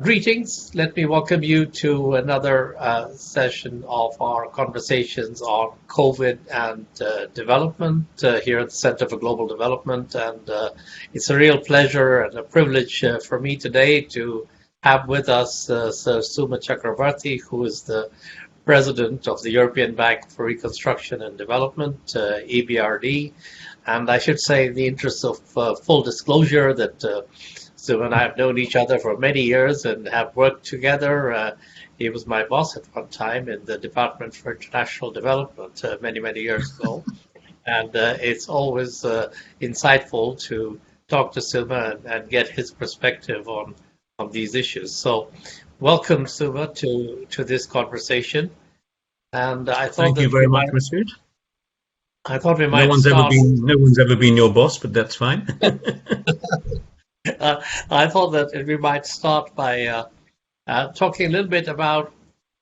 Greetings. Let me welcome you to another session of our conversations on COVID and development here at the Center for Global Development. And it's a real pleasure and a privilege for me today to have with us Sir Suma Chakrabarti, who is the President of the European Bank for Reconstruction and Development, EBRD. And I should say, in the interest of full disclosure, that Sue and I have known each other for many years and have worked together. He was my boss at one time in the Department for International Development many years ago. And it's always insightful to talk to Suma and get his perspective on these issues. So welcome, Suma, to this conversation. And I thought Thank you very much, Masood. I thought we might no one's ever been your boss, but that's fine. I thought that we might start by talking a little bit about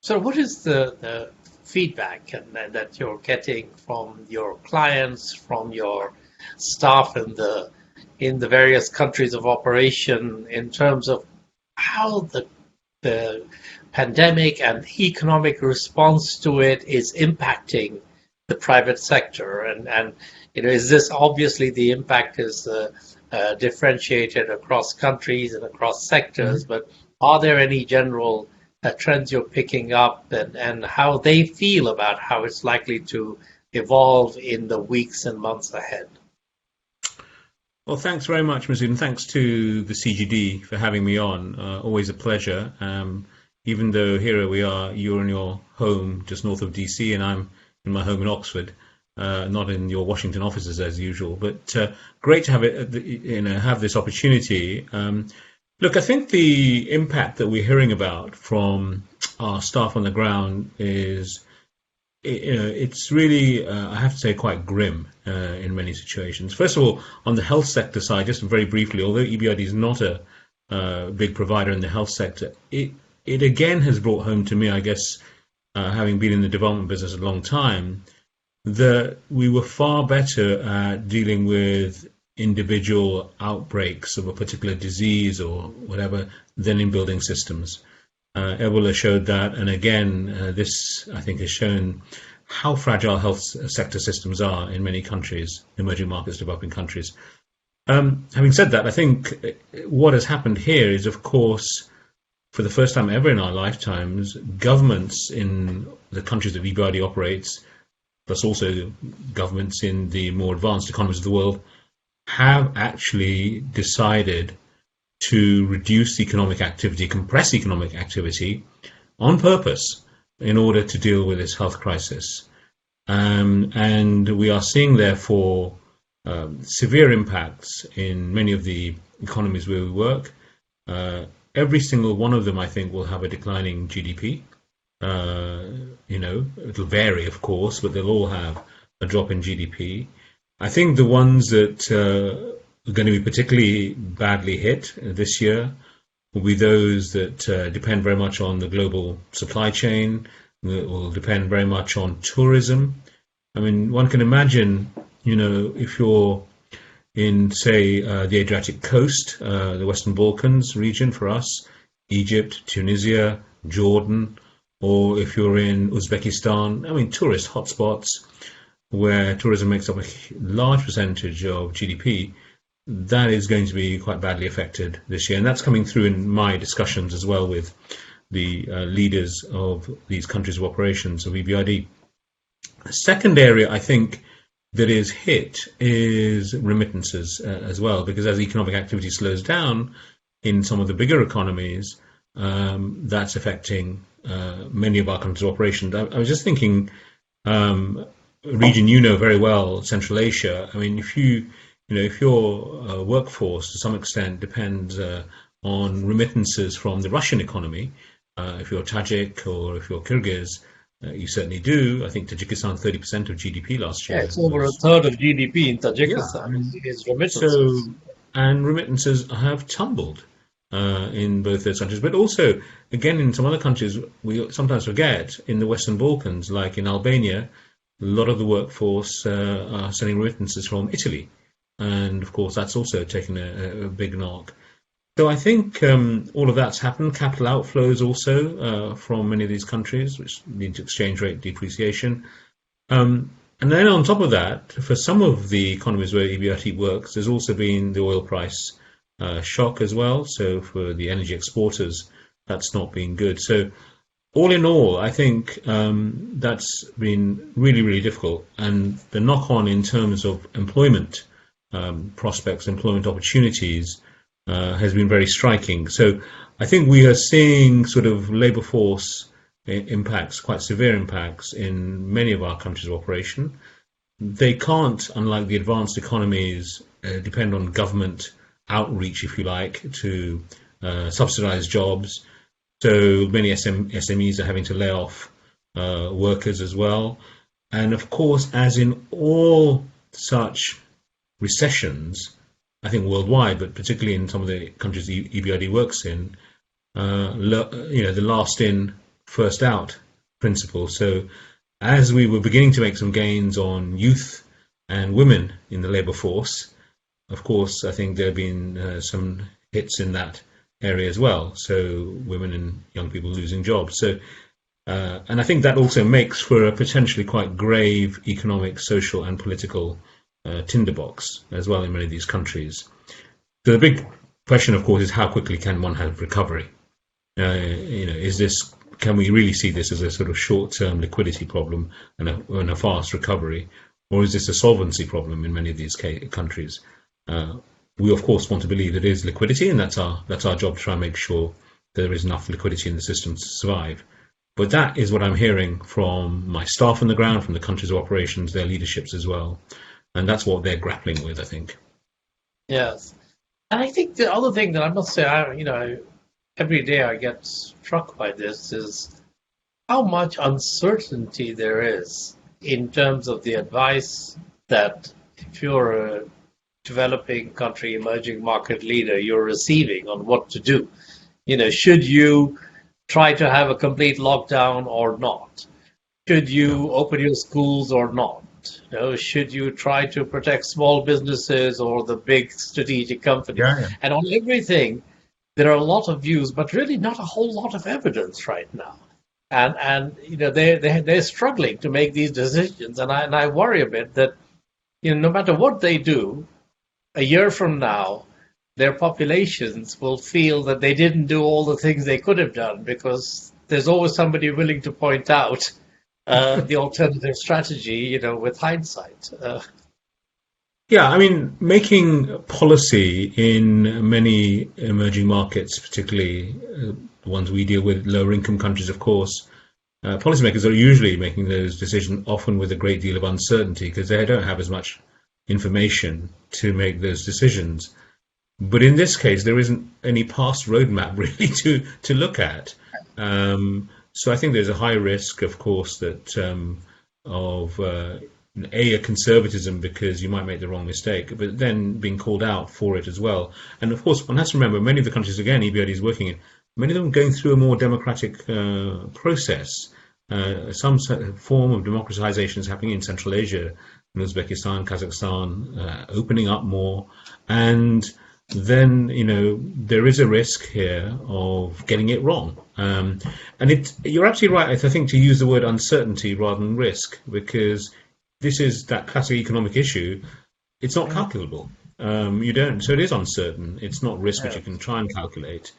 what is the feedback that you're getting from your clients, from your staff in the various countries of operation in terms of how the pandemic and economic response to it is impacting the private sector, and is this obviously the impact is differentiated across countries and across sectors, but are there any general trends you're picking up and how they feel about how it's likely to evolve in the weeks and months ahead? Well, thanks very much, Masood, and thanks to the CGD for having me on. Always a pleasure. Even though here we are, you're in your home just north of DC, and I'm in my home in Oxford. Not in your Washington offices as usual, but great to have have this opportunity. Look, I think the impact that we're hearing about from our staff on the ground is, it's really, I have to say, quite grim in many situations. First of all, on the health sector side, just very briefly, although EBRD is not a big provider in the health sector, it again has brought home to me, I guess, having been in the development business a long time, that we were far better at dealing with individual outbreaks of a particular disease or whatever than in building systems. Ebola showed that, and again, this I think has shown how fragile health sector systems are in many countries, emerging markets, developing countries. Having said that, I think what has happened here is, of course, for the first time ever in our lifetimes, governments in the countries that EBRD operates, plus also governments in the more advanced economies of the world, have actually decided to reduce economic activity, compress economic activity on purpose in order to deal with this health crisis. And we are seeing, therefore, severe impacts in many of the economies where we work. Every single one of them, I think, will have a declining GDP. It'll vary, of course, but they'll all have a drop in GDP. I think the ones that are going to be particularly badly hit this year will be those that depend very much on the global supply chain, that will depend very much on tourism. I mean, one can imagine, if you're in, say, the Adriatic coast, the Western Balkans region for us, Egypt, Tunisia, Jordan, or if you're in Uzbekistan, I mean, tourist hotspots where tourism makes up a large percentage of GDP, that is going to be quite badly affected this year. And that's coming through in my discussions as well with the leaders of these countries of operations of EBRD. The second area, I think, that is hit is remittances as well, because as economic activity slows down in some of the bigger economies, that's affecting many of our countries of operations. I was just thinking, region very well, Central Asia. I mean, if your workforce to some extent depends on remittances from the Russian economy, if you're Tajik or if you're Kyrgyz, you certainly do. I think Tajikistan 30% of GDP last year. Yeah, it's over a third of GDP in Tajikistan is remittances. And remittances have tumbled in both those countries, but also, again, in some other countries, we sometimes forget, in the Western Balkans, like in Albania, a lot of the workforce are sending remittances from Italy. And of course, that's also taken a big knock. So I think all of that's happened. Capital outflows also from many of these countries, which lead to exchange rate depreciation. And then on top of that, for some of the economies where EBRD works, there's also been the oil price shock as well. So for the energy exporters, that's not been good. So all in all, I think that's been really, really difficult. And the knock-on in terms of employment prospects, employment opportunities, has been very striking. So I think we are seeing sort of labour force impacts, quite severe impacts in many of our countries of operation. They can't, unlike the advanced economies, depend on government outreach, if you like, to subsidise jobs. So many SMEs are having to lay off workers as well. And of course, as in all such recessions, I think worldwide, but particularly in some of the countries EBRD works in, the last in, first out principle. So as we were beginning to make some gains on youth and women in the labour force, of course, I think there have been some hits in that area as well. So women and young people losing jobs. So, and I think that also makes for a potentially quite grave economic, social, and political tinderbox as well in many of these countries. So the big question, of course, is how quickly can one have recovery? Can we really see this as a sort of short-term liquidity problem and a fast recovery, or is this a solvency problem in many of these countries? We of course want to believe it is liquidity, and that's our job to try and make sure there is enough liquidity in the system to survive. But that is what I'm hearing from my staff on the ground, from the countries of operations, their leaderships as well, and that's what they're grappling with, I think. Yes, and I think the other thing that I must say, every day I get struck by this is how much uncertainty there is in terms of the advice that if you're a developing country, emerging market leader, you're receiving on what to do. Should you try to have a complete lockdown or not? Should you open your schools or not? Should you try to protect small businesses or the big strategic companies? Yeah. And on everything, there are a lot of views, but really not a whole lot of evidence right now. And they're struggling to make these decisions. And I worry a bit that no matter what they do, a year from now, their populations will feel that they didn't do all the things they could have done, because there's always somebody willing to point out the alternative strategy, with hindsight. Yeah, I mean, making policy in many emerging markets, particularly the ones we deal with, lower income countries, of course, policymakers are usually making those decisions often with a great deal of uncertainty because they don't have as much information to make those decisions. But in this case, there isn't any past roadmap really to look at. So I think there's a high risk, of course, that of a conservatism because you might make the wrong mistake, but then being called out for it as well. And of course, one has to remember many of the countries, again, EBRD is working in, many of them are going through a more democratic process. Some form of democratization is happening in Central Asia, in Uzbekistan, Kazakhstan, opening up more. And then, there is a risk here of getting it wrong. And you're absolutely right, I think, to use the word uncertainty rather than risk, because this is that classic economic issue. It's not calculable. You don't. So it is uncertain. It's not risk which you can try and calculate.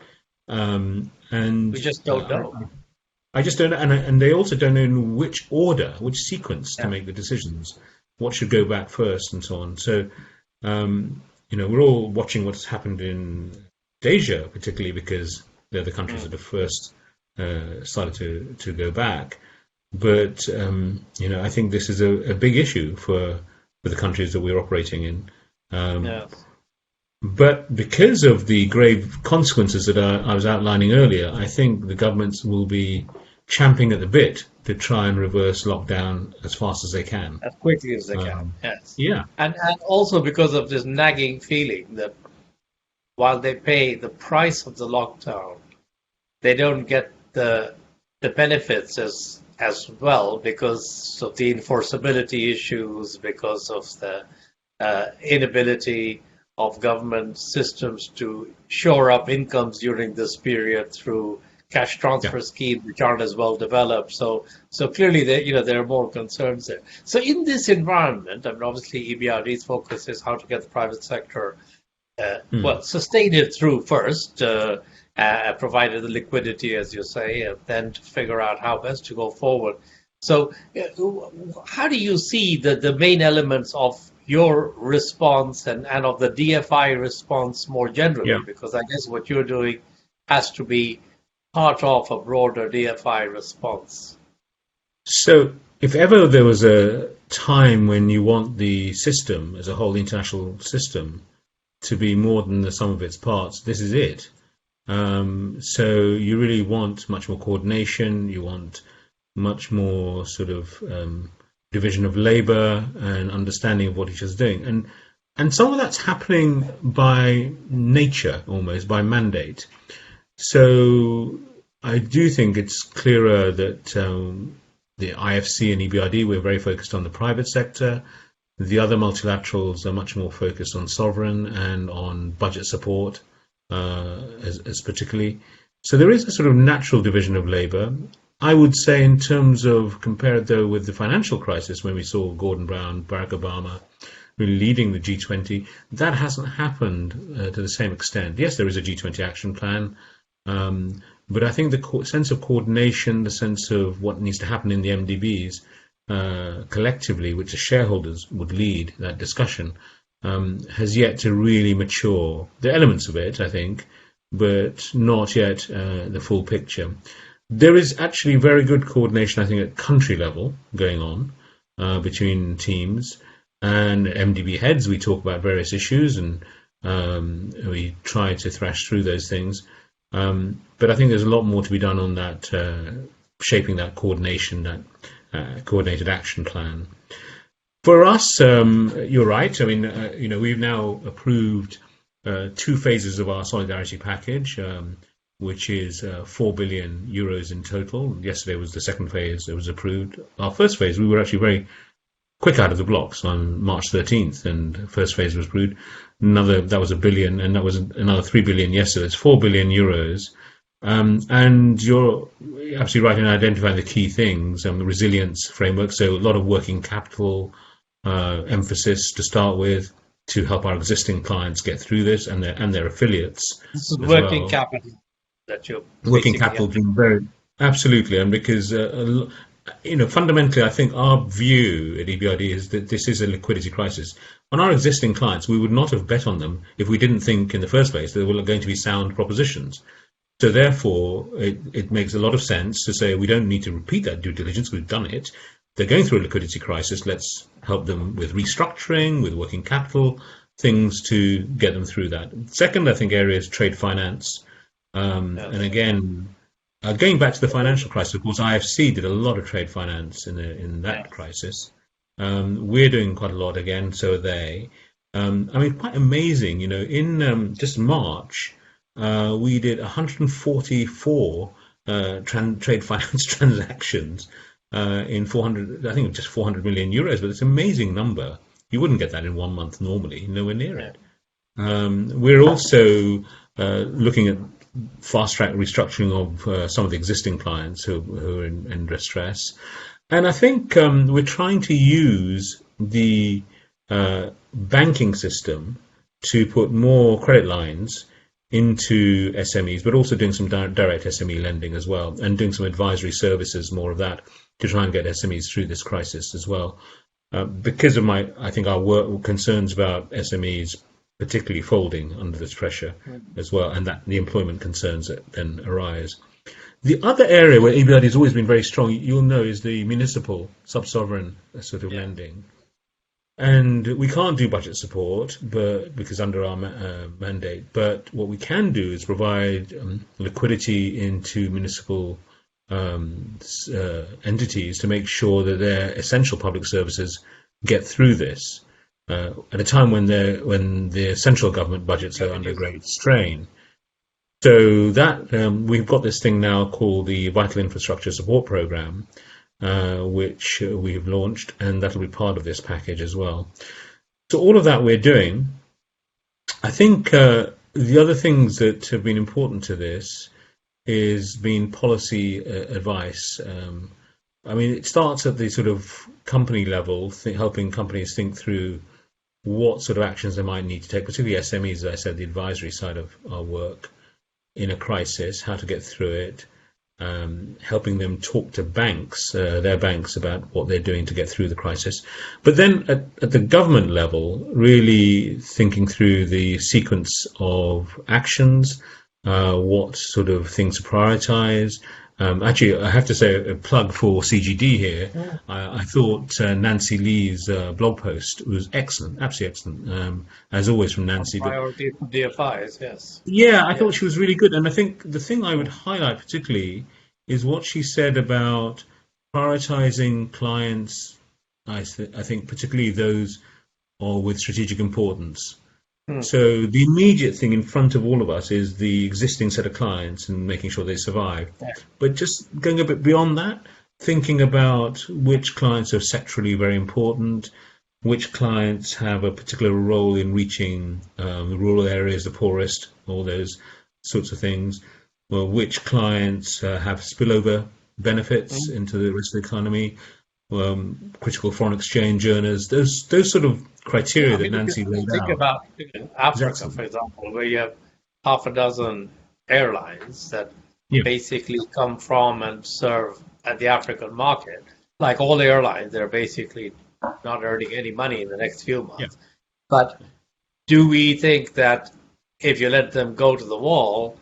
And we just don't know. I just don't know. And they also don't know in which order, which sequence to make the decisions. What should go back first and so on. So, we're all watching what's happened in Asia, particularly because they're the countries that have first started to go back. But I think this is a big issue for the countries that we're operating in. But because of the grave consequences that I was outlining earlier, I think the governments will be champing at the bit to try and reverse lockdown as fast as they can. As quickly as they can, yes. Yeah. And also because of this nagging feeling that while they pay the price of the lockdown, they don't get the benefits as well because of the enforceability issues, because of the inability of government systems to shore up incomes during this period through cash transfer schemes which aren't as well developed. So clearly there are more concerns there. So in this environment, I mean, obviously EBRD's focus is how to get the private sector sustain it through first, provided the liquidity, as you say, and then to figure out how best to go forward. So how do you see the main elements of your response and of the DFI response more generally? Yeah. Because I guess what you're doing has to be part of a broader DFI response. So if ever there was a time when you want the system as a whole, the international system, to be more than the sum of its parts, this is it. So you really want much more coordination, you want much more sort of division of labor and understanding of what each is doing. And some of that's happening by nature, almost by mandate. So I do think it's clearer that the IFC and EBRD, we're very focused on the private sector. The other multilaterals are much more focused on sovereign and on budget support, as particularly. So there is a sort of natural division of labor. I would say in terms of, compared though with the financial crisis when we saw Gordon Brown, Barack Obama really leading the G20, that hasn't happened to the same extent. Yes, there is a G20 action plan, but I think the sense of coordination, the sense of what needs to happen in the MDBs collectively, which the shareholders would lead that discussion, has yet to really mature. The elements of it, I think, but not yet the full picture. There is actually very good coordination, I think, at country level going on between teams and MDB heads. We talk about various issues and we try to thrash through those things. But I think there's a lot more to be done on that, shaping that coordination, that coordinated action plan. For us, you're right. I mean, we've now approved 2 phases of our solidarity package, which is 4 billion euros in total. Yesterday was the second phase that was approved. Our first phase, we were actually very quick out of the blocks on March 13th, and the first phase was approved. That was 1 billion, and that was another 3 billion yesterday. It's 4 billion euros. And you're absolutely right in identifying the key things, the resilience framework. So a lot of working capital emphasis to start with to help our existing clients get through this and their affiliates. This is working capital that you're working capital being very absolutely, and because fundamentally, I think our view at EBRD is that this is a liquidity crisis. On our existing clients, we would not have bet on them if we didn't think in the first place that they were going to be sound propositions. So therefore, it makes a lot of sense to say we don't need to repeat that due diligence. We've done it. They're going through a liquidity crisis. Let's help them with restructuring, with working capital, things to get them through that. Second, I think, area is trade finance. And again, going back to the financial crisis, of course, IFC did a lot of trade finance in that crisis. We're doing quite a lot again, so are they. Quite amazing. In just March, we did 144 trade finance transactions in 400. I think just 400 million euros, but it's an amazing number. You wouldn't get that in 1 month normally, nowhere near it. We're also looking at fast-track restructuring of some of the existing clients who are in distress. And I think we're trying to use the banking system to put more credit lines into SMEs, but also doing some direct SME lending as well, and doing some advisory services, more of that, to try and get SMEs through this crisis as well. Because of our work concerns about SMEs particularly folding under this pressure as well, and that the employment concerns that then arise. The other area where EBRD has always been very strong, you'll know, is the municipal sub-sovereign sort of lending. And we can't do budget support because under our mandate, but what we can do is provide liquidity into municipal entities to make sure that their essential public services get through this at a time when the central government budgets are under great strain. So that we've got this thing now called the Vital Infrastructure Support Program, which we have launched, and that'll be part of this package as well. So all of that we're doing. I think the other things that have been important to this is been policy advice. I mean, it starts at the sort of company level, helping companies think through what sort of actions they might need to take, particularly SMEs, as I said, the advisory side of our work in a crisis, how to get through it, helping them talk to banks, their banks, about what they're doing to get through the crisis. But then at the government level, really thinking through the sequence of actions, what sort of things to prioritize. Actually, I have to say a plug for CGD here. Mm. I thought Nancy Lee's blog post was excellent, absolutely excellent, as always from On Nancy. But priority for DFIs, yes. yeah, I thought she Yes. was really good. And I think the thing I would highlight particularly is what she said about prioritizing clients, I think particularly those or with strategic importance. Mm. So the immediate thing in front of all of us is the existing set of clients and making sure they survive. Yeah. But just going a bit beyond that, thinking about which clients are sectorally very important, which clients have a particular role in reaching the rural areas, the poorest, all those sorts of things. Well, which clients have spillover benefits Mm. into the rest of the economy, critical foreign exchange earners, those sort of Yeah, criteria I that mean, if Nancy you laid think out about is Africa, excellent. for example, where you have half a dozen airlines that Yeah, basically come from and serve at the African market, like all airlines, they're basically not earning any money in the next few yeah. months. But do we think that if you let them go to the wall,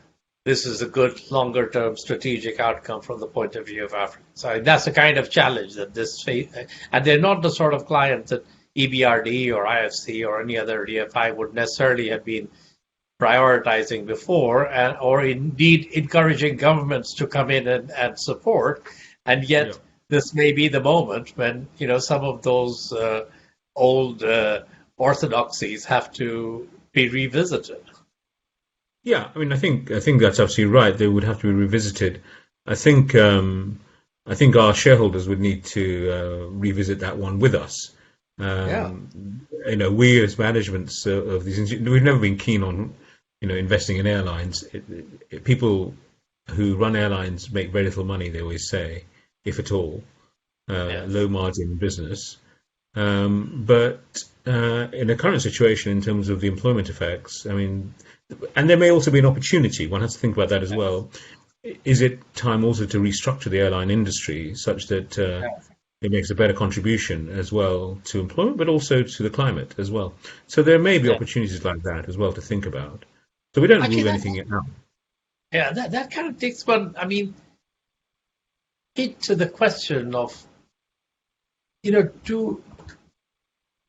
this is a good longer term strategic outcome from the point of view of Africa? So that's the kind of challenge that this face, and they're not the sort of clients that EBRD or IFC or any other DFI would necessarily have been prioritizing before, or indeed encouraging governments to come in and support. And Yeah. yet, this may be the moment when some of those old orthodoxies have to be revisited. Yeah, I mean, I think that's absolutely right. They would have to be revisited. I think I think our shareholders would need to revisit that one with us. Yeah. We as managements of these, we've never been keen on, investing in airlines. People who run airlines make very little money. They always say, if at all, Yes. low margin business. But in the current situation, in terms of the employment effects, I mean, and there may also be an opportunity. One has to think about that as Yes. well. Is it time also to restructure the airline industry such that Yes. it makes a better contribution as well to employment, but also to the climate as well? So there may be Yeah. opportunities like that as well to think about. So we don't Actually, rule anything out. that kind of takes one. I mean, hit to the question of to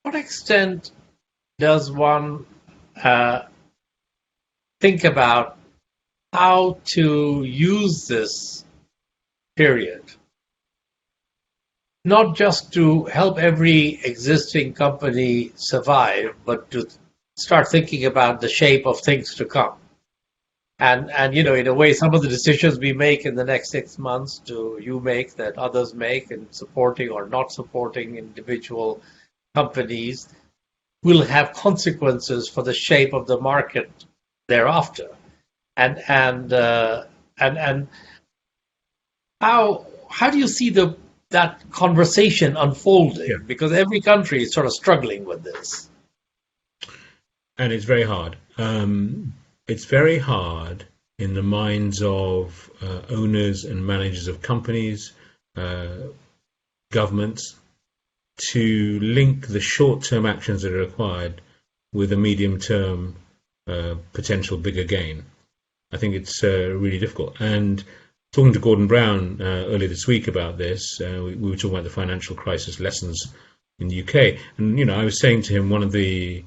what extent does one uh, think about how to use this period, not just to help every existing company survive, but to start thinking about the shape of things to come. And in a way, some of the decisions we make in the next 6 months, do you make that others make in supporting or not supporting individual companies, will have consequences for the shape of the market thereafter. And how do you see that conversation Yeah, unfolding? Because every country is sort of struggling with this. and it's very hard. It's very hard in the minds of owners and managers of companies, uh, governments, to link the short-term actions that are required with a medium-term potential bigger gain. I think it's really difficult. And talking to Gordon Brown earlier this week about this, we were talking about the financial crisis lessons in the UK, and I was saying to him one of the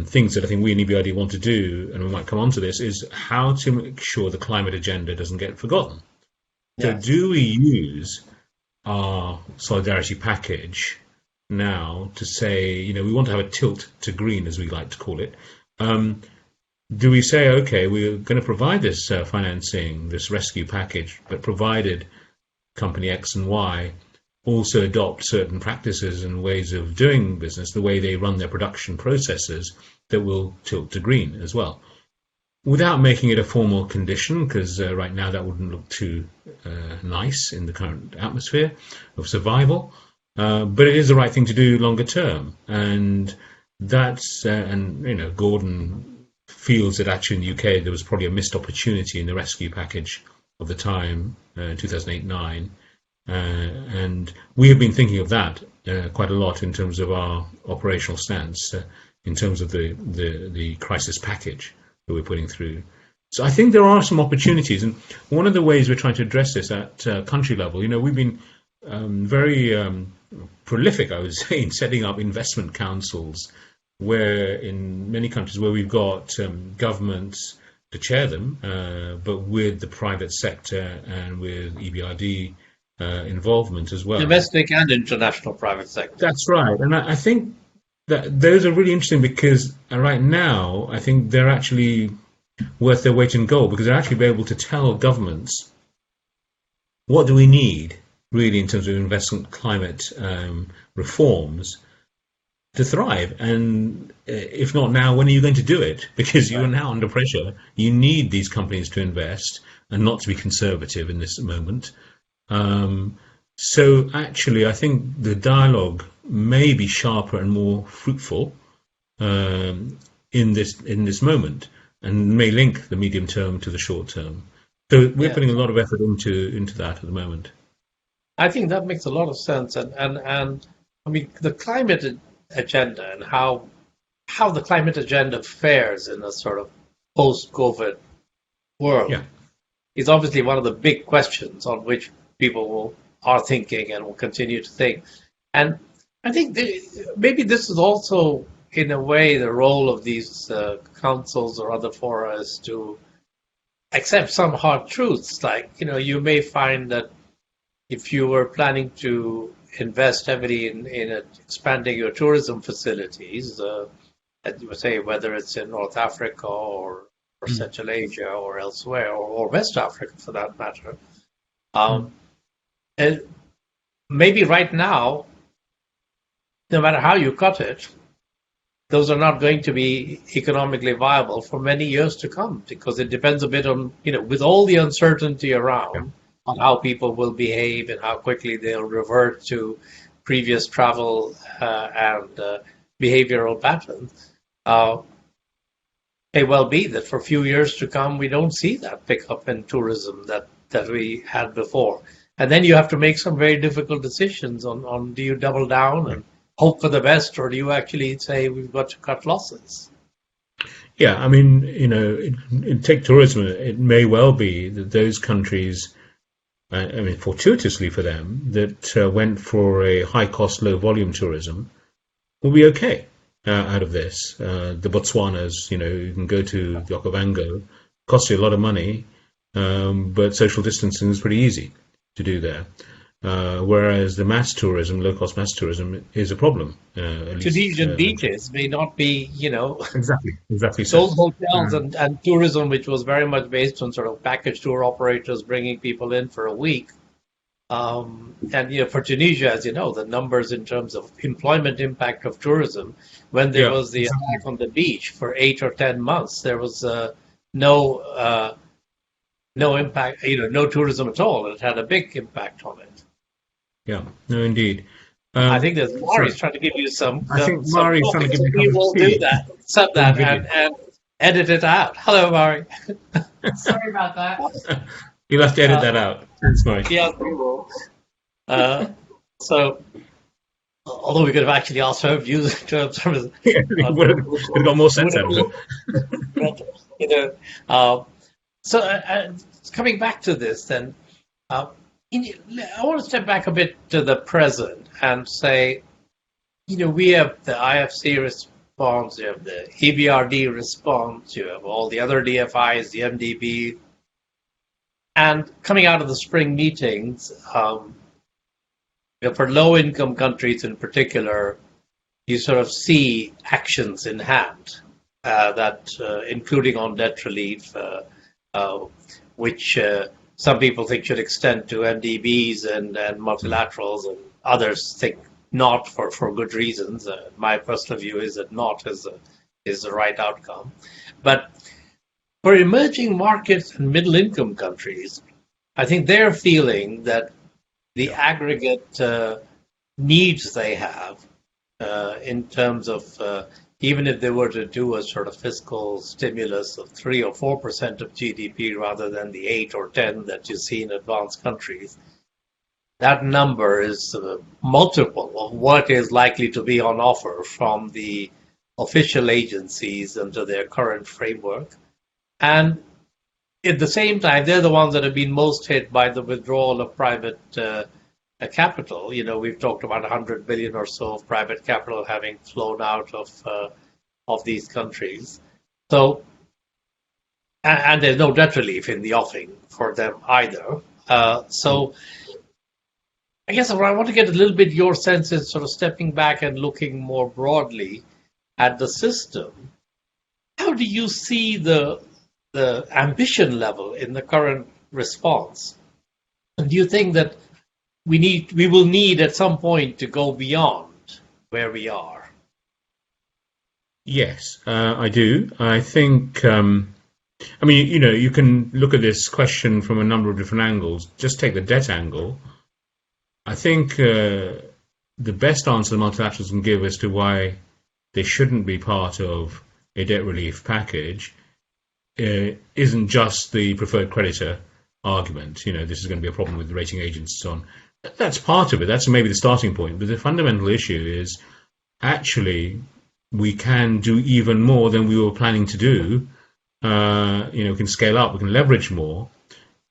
things that I think we in EBRD want to do, and we might come on to this, is how to make sure the climate agenda doesn't get forgotten. So, Yes. do we use our solidarity package now to say, we want to have a tilt to green, as we like to call it? Um, do we say, okay, we're going to provide this financing, this rescue package, but provided company X and Y also adopt certain practices and ways of doing business, the way they run their production processes, that will tilt to green as well. Without making it a formal condition, because right now that wouldn't look too nice in the current atmosphere of survival. But it is the right thing to do longer term, and that's and Gordon feels that actually in the UK there was probably a missed opportunity in the rescue package of the time, 2008-9. And we have been thinking of that quite a lot in terms of our operational stance, in terms of the crisis package that we're putting through. So I think there are some opportunities, and one of the ways we're trying to address this at country level, we've been very prolific, I would say, in setting up investment councils, where in many countries where we've got governments to chair them, but with the private sector and with EBRD involvement as well. Domestic and international private sector. That's right. And I think that those are really interesting, because right now I think they're actually worth their weight in gold, because they're actually be able to tell governments what do we need really in terms of investment climate reforms to thrive. And if not now, when are you going to do it? Because you are now under pressure. You need these companies to invest and not to be conservative in this moment. So actually, I think the dialogue may be sharper and more fruitful in this moment, and may link the medium term to the short term. So we're putting a lot of effort into that at the moment. I think that makes a lot of sense, and I mean the climate agenda and how the climate agenda fares in a sort of post-COVID world is obviously one of the big questions on which people are thinking and will continue to think. And I think maybe this is also, in a way, the role of these councils or other fora is to accept some hard truths. Like, you may find that if you were planning to invest heavily in expanding your tourism facilities, as you would say, whether it's in North Africa or Central Asia or elsewhere, or West Africa for that matter, and maybe right now, no matter how you cut it, those are not going to be economically viable for many years to come, because it depends a bit on, with all the uncertainty around on how people will behave and how quickly they'll revert to previous travel and behavioral patterns. It may well be that for a few years to come, we don't see that pickup in tourism that we had before. And then you have to make some very difficult decisions on do you double down and hope for the best, or do you actually say we've got to cut losses? Yeah, I mean, take tourism. It may well be that those countries, fortuitously for them, that went for a high-cost, low-volume tourism will be okay out of this. The Botswanas, you can go to the Okavango, costs you a lot of money, but social distancing is pretty easy to do there. Whereas the mass tourism, low-cost mass tourism, is a problem. Tunisian beaches may not be, Exactly. Those hotels and tourism, which was very much based on sort of package tour operators bringing people in for a week. And for Tunisia, as you know, the numbers in terms of employment impact of tourism, when there was the attack on the beach for 8 or 10 months, there was no impact, no tourism at all. It had a big impact on it. Yeah, no, indeed. I think that Mari's trying to give you some. I think Mari's trying to give me we will do that, set that, and edit it out. Hello, Mari. Sorry about that. You'll have to edit that out. Thanks, Mari. Yes, we will. So, although we could have actually asked her views in terms of, it would have got more sense out of it. So, coming back to this, then, I want to step back a bit to the present and say, we have the IFC response, you have the EBRD response, you have all the other DFIs, the MDB, and coming out of the spring meetings, for low-income countries in particular, you sort of see actions in hand that, including on debt relief, which some people think should extend to MDBs and multilaterals and Others think not for good reasons. My personal view is that not is the right outcome. But for emerging markets and middle income countries, I think they're feeling that the aggregate needs they have in terms of even if they were to do a sort of fiscal stimulus of 3 or 4% of GDP rather than the 8 or 10 that you see in advanced countries, that number is a multiple of what is likely to be on offer from the official agencies under their current framework. And at the same time, they're the ones that have been most hit by the withdrawal of private capital. You know, we've talked about 100 billion or so of private capital having flown out of these countries. So, and there's no debt relief in the offing for them either. So, I guess I want to get a little bit your sense is sort of stepping back and looking more broadly at the system. How do you see the ambition level in the current response? And do you think that we will need at some point to go beyond where we are? Yes, I do. I think, I mean, you know, you can look at this question from a number of different angles. Just take the debt angle. I think the best answer the multilaterals can give as to why they shouldn't be part of a debt relief package isn't just the preferred creditor argument. You know, this is going to be a problem with the rating agents and so on. That's part of it. That's maybe the starting point. But the fundamental issue is actually we can do even more than we were planning to do. You know, we can scale up, we can leverage more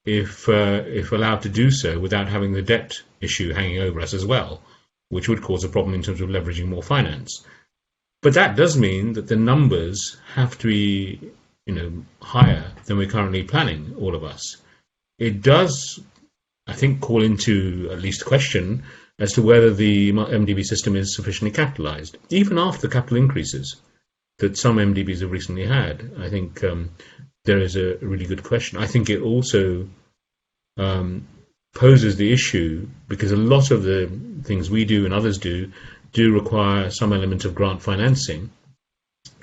if allowed to do so without having the debt issue hanging over us as well, which would cause a problem in terms of leveraging more finance. But that does mean that the numbers have to be, you know, higher than we're currently planning, all of us. It does, I think, call into at least a question as to whether the MDB system is sufficiently capitalized, even after the capital increases that some MDBs have recently had. I think there is a really good question. I think it also poses the issue because a lot of the things we do and others do require some element of grant financing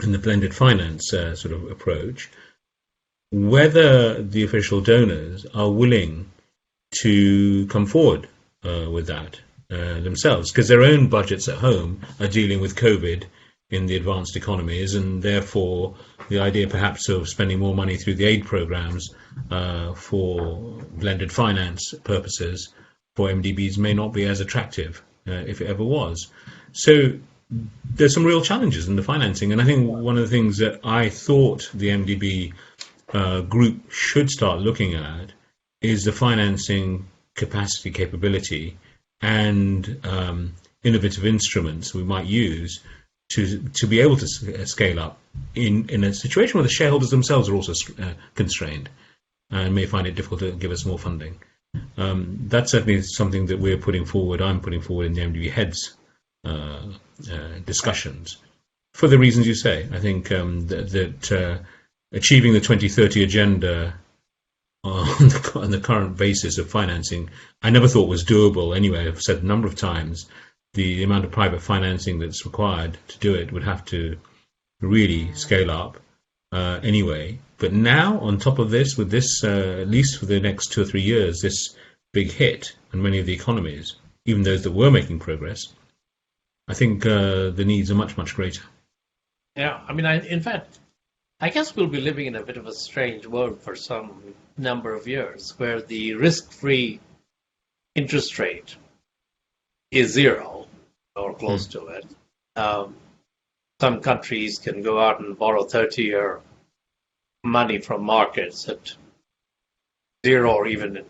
and the blended finance sort of approach. Whether the official donors are willing to come forward with that themselves, because their own budgets at home are dealing with COVID in the advanced economies, and therefore the idea perhaps of spending more money through the aid programs for blended finance purposes for MDBs may not be as attractive if it ever was. So there's some real challenges in the financing, and I think one of the things that I thought the MDB group should start looking at is the financing capacity, capability, and innovative instruments we might use to be able to scale up in a situation where the shareholders themselves are also constrained and may find it difficult to give us more funding. That's certainly something that we're putting forward, I'm putting forward in the MDB heads discussions for the reasons you say. I think that achieving the 2030 agenda on the current basis of financing, I never thought was doable anyway. I've said a number of times the amount of private financing that's required to do it would have to really scale up anyway. But now, on top of this, with this, at least for the next 2 or 3 years, this big hit on many of the economies, even those that were making progress, I think the needs are much, much greater. Yeah, I mean, in fact, I guess we'll be living in a bit of a strange world for some number of years where the risk-free interest rate is zero or close to it. Some countries can go out and borrow 30-year money from markets at zero, or even,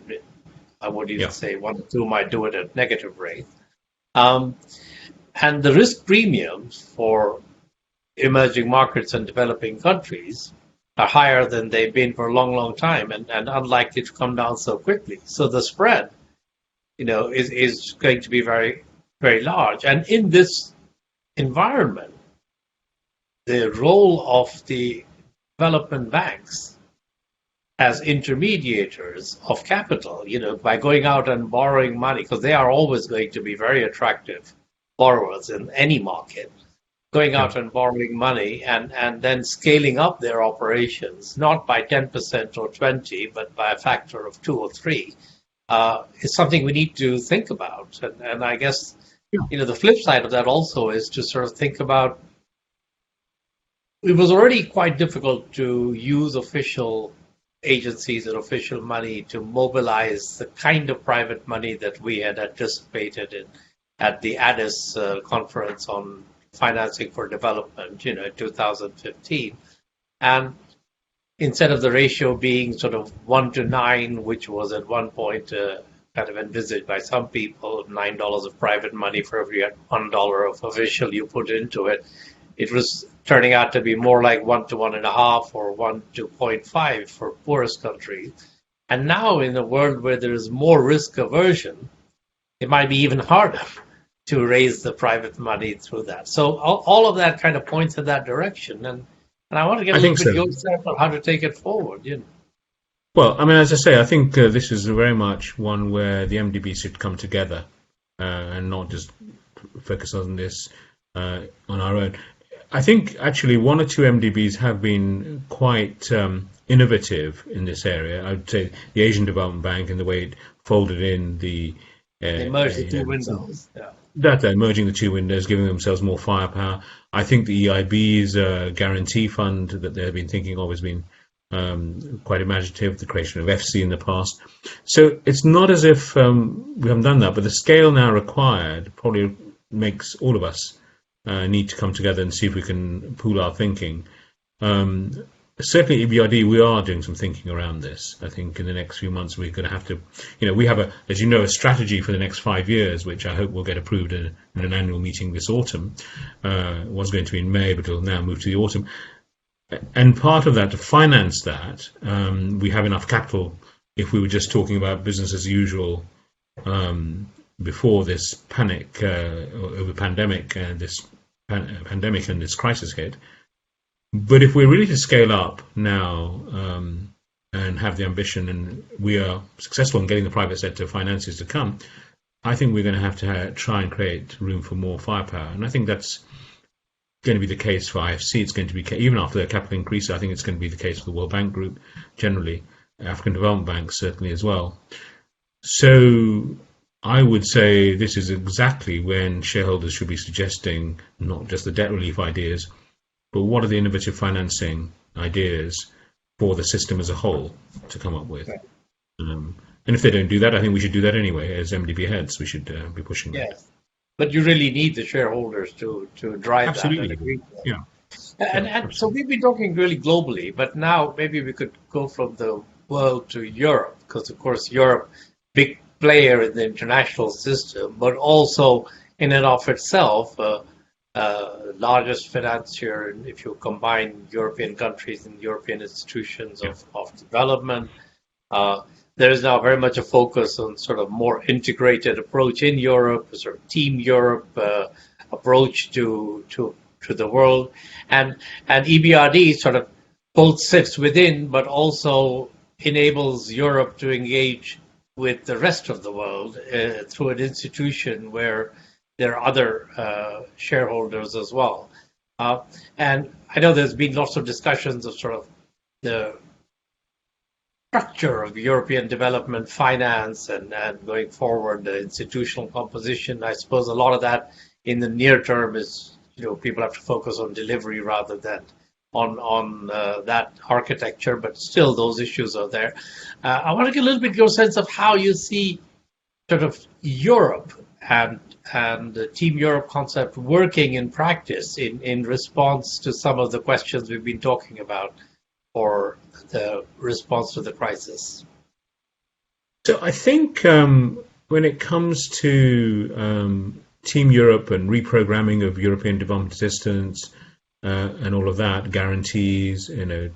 I would even say 1 or 2 might do it at negative rate. And the risk premiums for emerging markets and developing countries are higher than they've been for a long, long time, and unlikely to come down so quickly. So the spread, you know, is going to be very, very large. And in this environment, the role of the development banks as intermediators of capital, by going out and borrowing money, because they are always going to be very attractive borrowers in any market, going out and borrowing money and then scaling up their operations, not by 10% or 20, but by a factor of 2 or 3, is something we need to think about. And I guess, the flip side of that also is to sort of think about, it was already quite difficult to use official agencies and official money to mobilize the kind of private money that we had anticipated at the Addis conference on financing for development, in 2015. And instead of the ratio being sort of 1 to 9, which was at one point kind of envisaged by some people, $9 of private money for every $1 of official you put into it, it was turning out to be more like 1 to 1.5 or 1 to 0.5 for poorest countries. And now in a world where there is more risk aversion, it might be even harder to raise the private money through that. So all of that kind of points in that direction. And I want to get a little bit of your sense on how to take it forward. Well, I mean, as I say, I think this is very much one where the MDB should come together and not just focus on this on our own. I think actually one or two MDBs have been quite innovative in this area. I would say the Asian Development Bank and the way it folded in the merged the two windows. That they're merging the two windows, giving themselves more firepower. I think the EIB's guarantee fund that they've been thinking of has been quite imaginative, the creation of FC in the past. So it's not as if we haven't done that, but the scale now required probably makes all of us need to come together and see if we can pool our thinking. Certainly EBRD, we are doing some thinking around this. I think in the next few months we're going to have to, we have as you know, a strategy for the next 5 years, which I hope will get approved in an annual meeting this autumn. It was going to be in May, but it'll now move to the autumn. And part of that, to finance that, we have enough capital. If we were just talking about business as usual before this panic over pandemic, this pandemic and this crisis hit. But if we're really to scale up now and have the ambition, and we are successful in getting the private sector finances to come, I think we're going to have to try and create room for more firepower. And I think that's going to be the case for IFC. It's going to be, even after the capital increase, I think it's going to be the case for the World Bank Group generally, African Development Bank certainly as well. So I would say this is exactly when shareholders should be suggesting not just the debt relief ideas, but what are the innovative financing ideas for the system as a whole to come up with? And if they don't do that, I think we should do that anyway. As MDB heads, we should be pushing that. Yes, but you really need the shareholders to drive Absolutely. that. Absolutely. Yeah. And so we've been talking really globally, but now maybe we could go from the world to Europe, because of course Europe, big player in the international system, but also in and of itself, largest financier, if you combine European countries and European institutions of development. There is now very much a focus on sort of more integrated approach in Europe, a sort of Team Europe approach to the world. And EBRD sort of both sits within, but also enables Europe to engage with the rest of the world through an institution where there are other shareholders as well. And I know there's been lots of discussions of sort of the structure of European development finance and going forward, the institutional composition. I suppose a lot of that in the near term is, people have to focus on delivery rather than on that architecture, but still those issues are there. I want to get a little bit your sense of how you see sort of Europe and the Team Europe concept working in practice in response to some of the questions we've been talking about for the response to the crisis. So I think when it comes to Team Europe and reprogramming of European development assistance and all of that, guarantees,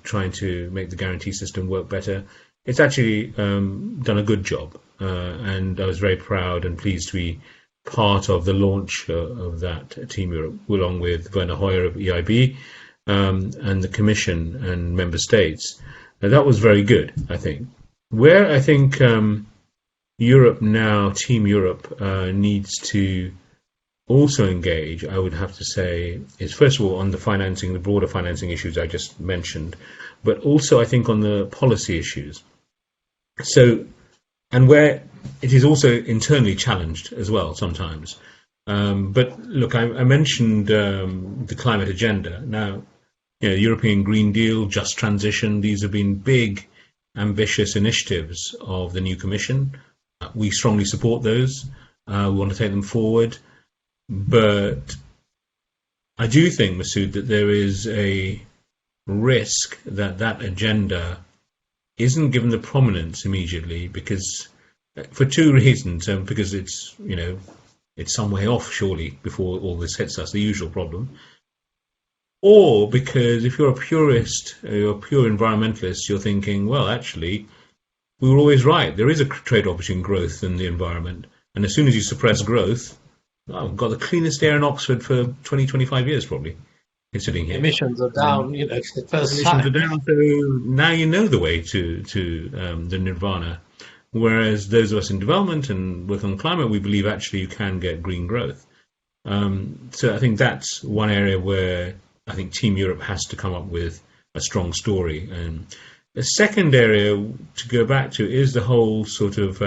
trying to make the guarantee system work better, it's actually done a good job. And I was very proud and pleased to be part of the launch of that Team Europe, along with Werner Hoyer of EIB and the Commission and member states. Now, that was very good, I think. Where I think Europe now, Team Europe, needs to also engage, I would have to say, is first of all on the financing, the broader financing issues I just mentioned, but also I think on the policy issues. So, and where it is also internally challenged as well sometimes. But look, I mentioned the climate agenda. Now, European Green Deal, just transition, these have been big, ambitious initiatives of the new Commission. We strongly support those. We want to take them forward. But I do think, Masood, that there is a risk that that agenda isn't given the prominence immediately, because for two reasons. Because it's some way off surely before all this hits us, the usual problem. Or because if you're a purist, you're a pure environmentalist, you're thinking, well, actually, we were always right. There is a trade-off between growth and the environment. And as soon as you suppress growth, we've got the cleanest air in Oxford for 20, 25 years probably. It's sitting here. Emissions are down, it's the first Emissions time. are down, so now you know the way to the nirvana. Whereas those of us in development and work on climate, we believe actually you can get green growth. So I think that's one area where I think Team Europe has to come up with a strong story. And the second area to go back to is the whole sort of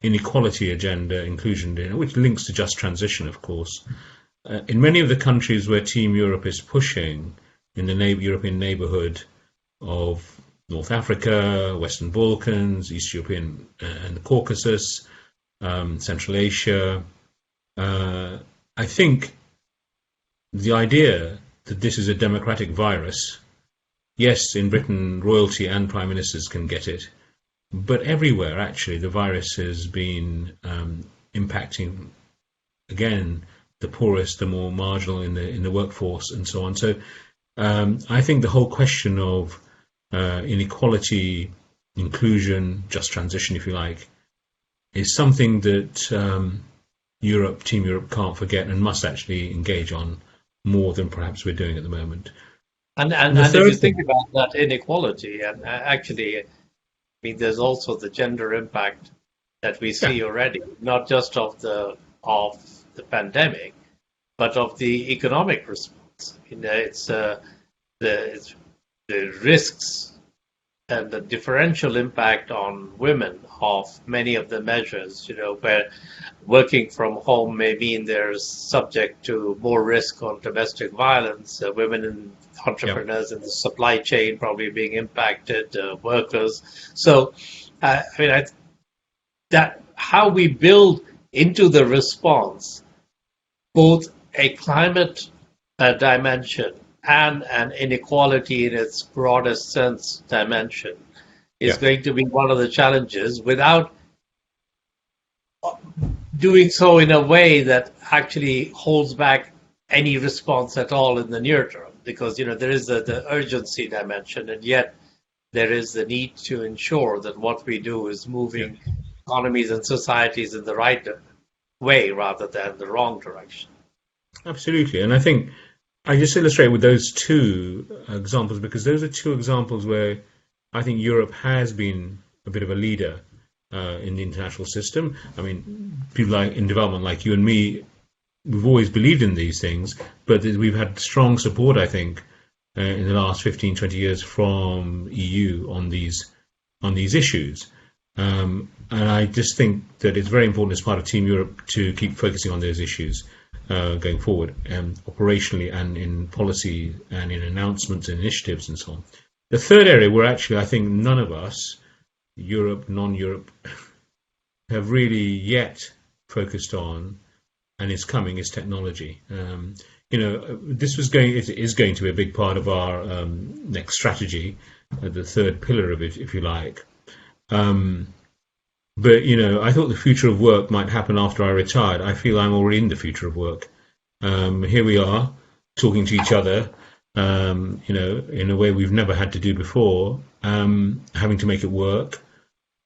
inequality agenda, inclusion, which links to just transition, of course. In many of the countries where Team Europe is pushing, in the European neighbourhood of North Africa, Western Balkans, East European and the Caucasus, Central Asia, I think the idea that this is a democratic virus, yes, in Britain, royalty and prime ministers can get it, but everywhere, actually, the virus has been impacting, again, the poorest, the more marginal in the workforce, and so on. So I think the whole question of inequality, inclusion, just transition, if you like, is something that Team Europe can't forget and must actually engage on more than perhaps we're doing at the moment. And if you think about that inequality, and actually, I mean, there's also the gender impact that we see already, not just of the pandemic, but of the economic response. It's the risks and the differential impact on women of many of the measures, where working from home may mean they're subject to more risk on domestic violence, women and entrepreneurs in the supply chain probably being impacted, workers. So, that how we build into the response both a climate dimension and an inequality in its broadest sense dimension is going to be one of the challenges, without doing so in a way that actually holds back any response at all in the near term. Because there is the urgency dimension, and yet there is the need to ensure that what we do is moving economies and societies in the right way rather than the wrong direction. Absolutely. And I think I just illustrate with those two examples, because those are two examples where I think Europe has been a bit of a leader in the international system. I mean, people in development like you and me, we've always believed in these things, but we've had strong support, I think, in the last 15, 20 years from EU on these issues. And I just think that it's very important as part of Team Europe to keep focusing on those issues going forward, operationally and in policy and in announcements and initiatives and so on. The third area where actually I think none of us, Europe, non-Europe, have really yet focused on, and is coming, is technology. This is going to be a big part of our next strategy, the third pillar of it, if you like. But, I thought the future of work might happen after I retired. I feel I'm already in the future of work. Here we are, talking to each other, in a way we've never had to do before, having to make it work.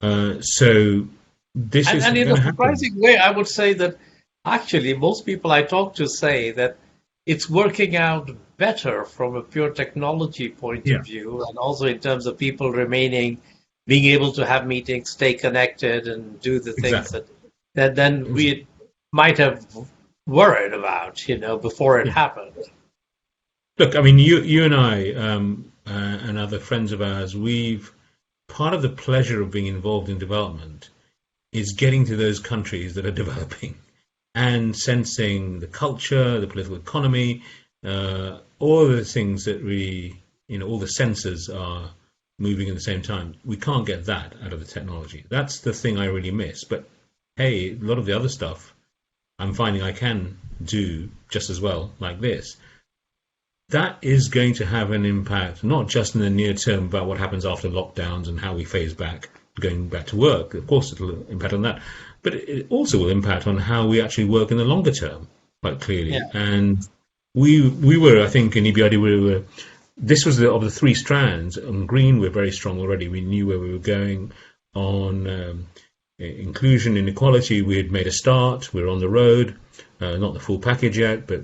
So this is going to happen. And in a surprising way, I would say that actually most people I talk to say that it's working out better from a pure technology point Yeah. of view, and also in terms of people being able to have meetings, stay connected, and do the things Exactly. that then we might have worried about, before it Yeah. happened. Look, I mean, you and I and other friends of ours, part of the pleasure of being involved in development is getting to those countries that are developing and sensing the culture, the political economy, all the things that all the senses are moving at the same time. We can't get that out of the technology. That's the thing I really miss. But hey, a lot of the other stuff I'm finding I can do just as well, like this. That is going to have an impact, not just in the near term about what happens after lockdowns and how we phase back, going back to work. Of course, it'll impact on that. But it also will impact on how we actually work in the longer term, quite clearly. Yeah. And we were, I think, in EBRD, this was of the three strands. On green, we're very strong already. We knew where we were going. On inclusion, inequality, we had made a start. We're on the road, not the full package yet, but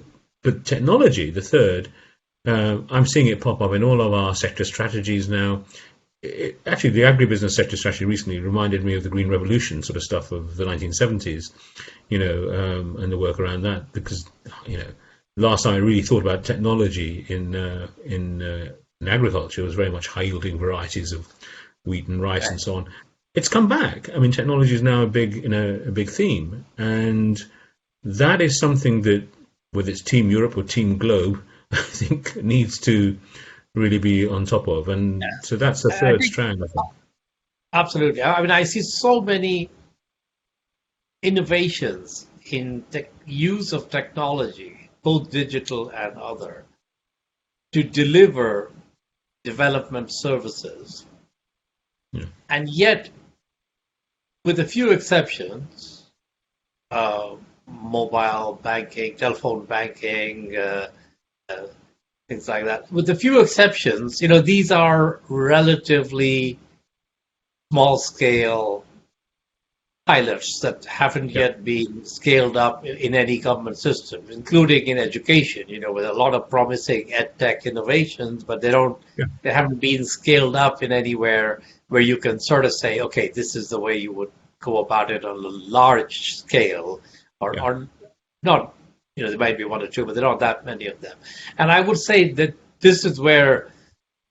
technology, the third. I'm seeing it pop up in all of our sector strategies now. Actually, the agribusiness sector strategy recently reminded me of the Green Revolution sort of stuff of the 1970s, and the work around that. Because, last time I really thought about technology in agriculture was very much high-yielding varieties of wheat and rice and so on. It's come back. I mean, technology is now a big theme, and that is something that, whether it's Team Europe or Team Globe, I think needs to really be on top of, and so that's the third strand, I think. Absolutely. I mean, I see so many innovations in the use of technology, both digital and other, to deliver development services. Yeah. And yet, with a few exceptions, mobile banking, telephone banking, things like that. With a few exceptions, these are relatively small-scale pilots that haven't yet been scaled up in any government system, including in education, with a lot of promising edtech innovations, but they haven't been scaled up in anywhere where you can sort of say, okay, this is the way you would go about it on a large scale, or not. There might be one or two, but there aren't that many of them. And I would say that this is where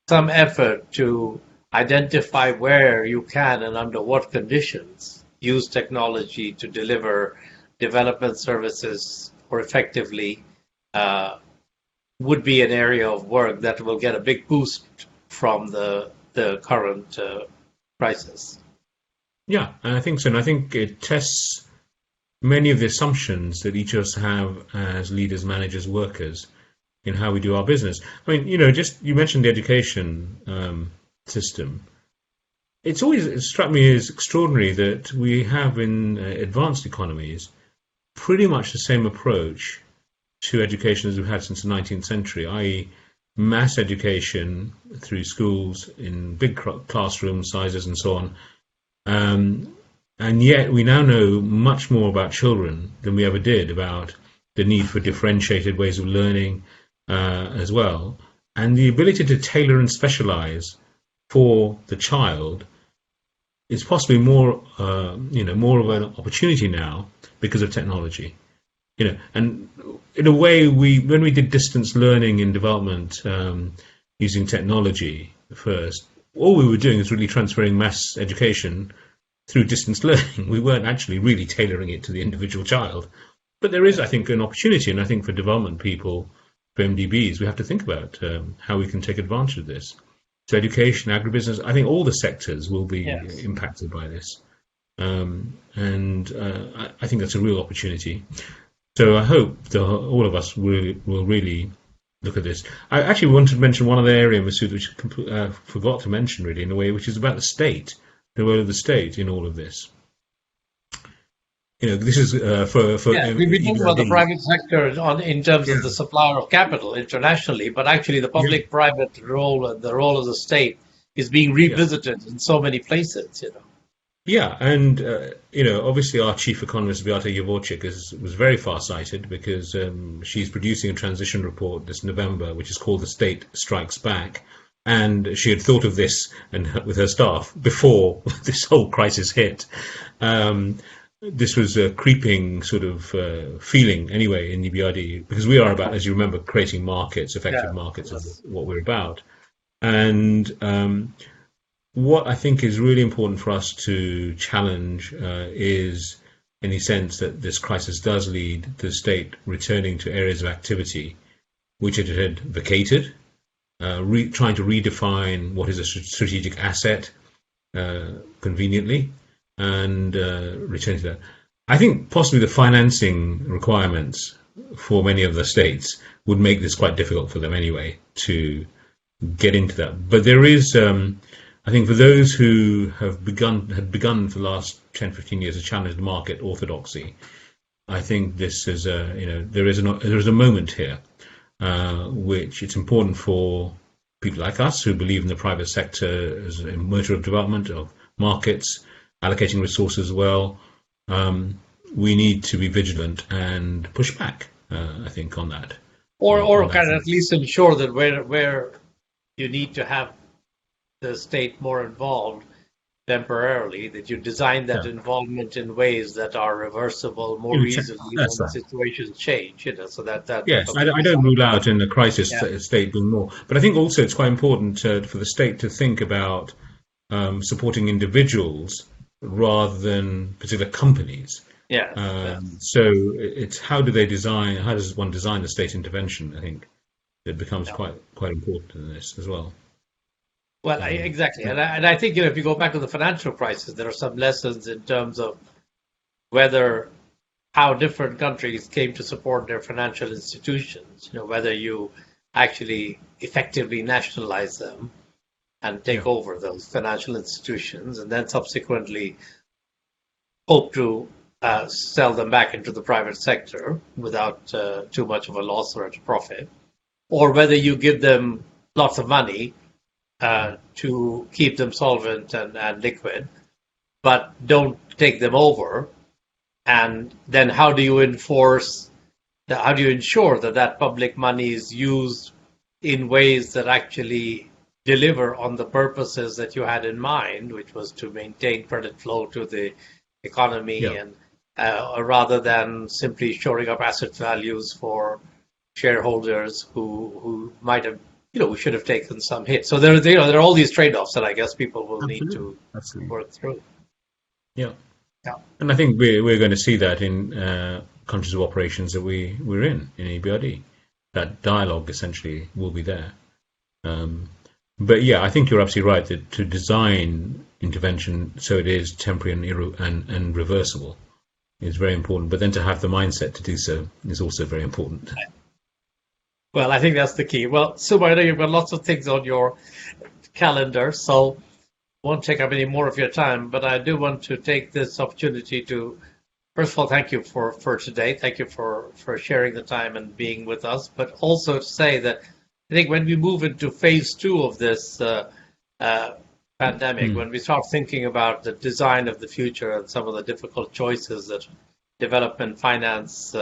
some effort to identify where you can and under what conditions use technology to deliver development services more effectively would be an area of work that will get a big boost from the current crisis. Yeah, and I think so. And I think it tests many of the assumptions that each of us have as leaders, managers, workers in how we do our business. I mean, you mentioned the education system. It struck me as extraordinary that we have in advanced economies pretty much the same approach to education as we've had since the 19th century, i.e. mass education through schools in big classroom sizes and so on. And yet we now know much more about children than we ever did about the need for differentiated ways of learning as well. And the ability to tailor and specialize for the child is possibly more of an opportunity now because of technology. And in a way, when we did distance learning in development using technology first, all we were doing is really transferring mass education through distance learning. We weren't actually really tailoring it to the individual child. But there is, I think, an opportunity, and I think for development people, for MDBs, we have to think about how we can take advantage of this. So education, agribusiness, I think all the sectors will be impacted by this. And I think that's a real opportunity. So I hope that all of us will really look at this. I actually wanted to mention one other area, Masood, which I forgot to mention really in a way, which is about the state. The role of the state in all of this. This is for we've been talking about the private sector in terms of the supplier of capital internationally, but actually the public-private role and the role of the state is being revisited in so many places. Yeah, and obviously our chief economist Beata Javorcik was very far-sighted because she's producing a transition report this November, which is called "The State Strikes Back," and she had thought of this and with her staff before this whole crisis hit. This was a creeping sort of feeling anyway in EBRD because we are about, as you remember, creating markets, effective markets is what we're about, and what I think is really important for us to challenge is any sense that this crisis does lead the state returning to areas of activity which it had vacated, trying to redefine what is a strategic asset conveniently, and return to that. I think possibly the financing requirements for many of the states would make this quite difficult for them anyway to get into that. But there is I think for those who had begun for the last 10, 15 years to challenge the market orthodoxy, I think this is there is a moment here which it's important for people like us who believe in the private sector as a motor of development of markets, allocating resources well. We need to be vigilant and push back. I think on that, or kind of at least ensure that where you need to have the state more involved temporarily, that you design that involvement in ways that are reversible more easily when the situations change. So that yes, I don't rule out in a crisis state doing more, but I think also it's quite important for the state to think about supporting individuals rather than particular companies. So it's how does one design the state intervention? I think it becomes quite important in this as well. Well, exactly. And I think, if you go back to the financial crisis, there are some lessons in terms of how different countries came to support their financial institutions, whether you actually effectively nationalize them and take over those financial institutions and then subsequently hope to sell them back into the private sector without too much of a loss or a profit, or whether you give them lots of money to keep them solvent and liquid, but don't take them over. And then how do you ensure that public money is used in ways that actually deliver on the purposes that you had in mind, which was to maintain credit flow to the economy, and rather than simply shoring up asset values for shareholders who might have, we should have taken some hits. So there are all these trade-offs that I guess people will need to work through. Yeah. And I think we're going to see that in countries of operations that we're in EBRD. That dialogue essentially will be there. But yeah, I think you're absolutely right that to design intervention so it is temporary and reversible is very important. But then to have the mindset to do so is also very important. Well, I think that's the key. Well, Suma, I know you've got lots of things on your calendar, so I won't take up any more of your time, but I do want to take this opportunity to, first of all, thank you for today. Thank you for sharing the time and being with us, but also to say that I think when we move into phase 2 of this pandemic, when we start thinking about the design of the future and some of the difficult choices that development finance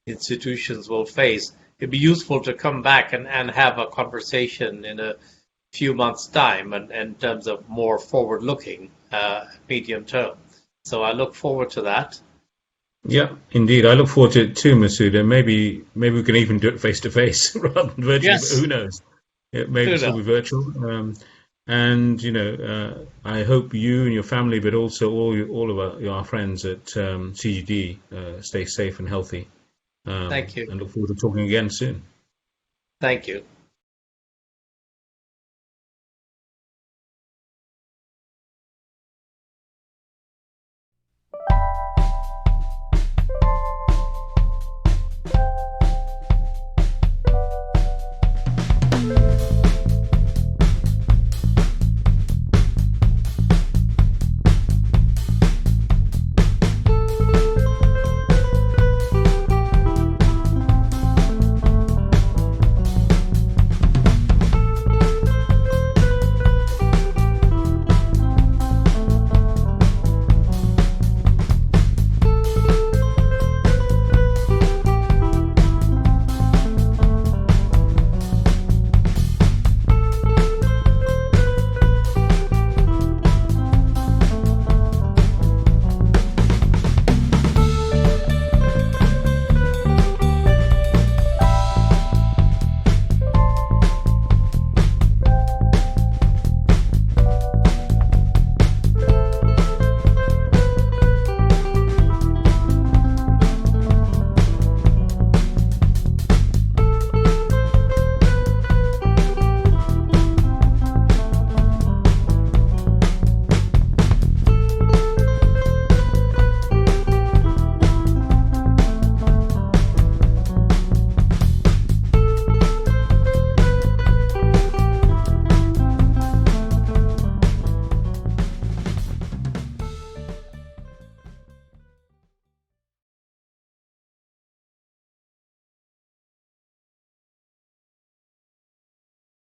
institutions will face, it'd be useful to come back and have a conversation in a few months' time and in terms of more forward-looking medium term. So I look forward to that. Yeah, indeed. I look forward to it too, Masood. And maybe we can even do it face-to-face rather than virtually, but who knows? Maybe it'll be virtual. I hope you and your family, but also all of our friends at CGD stay safe and healthy. Thank you. And look forward to talking again soon. Thank you.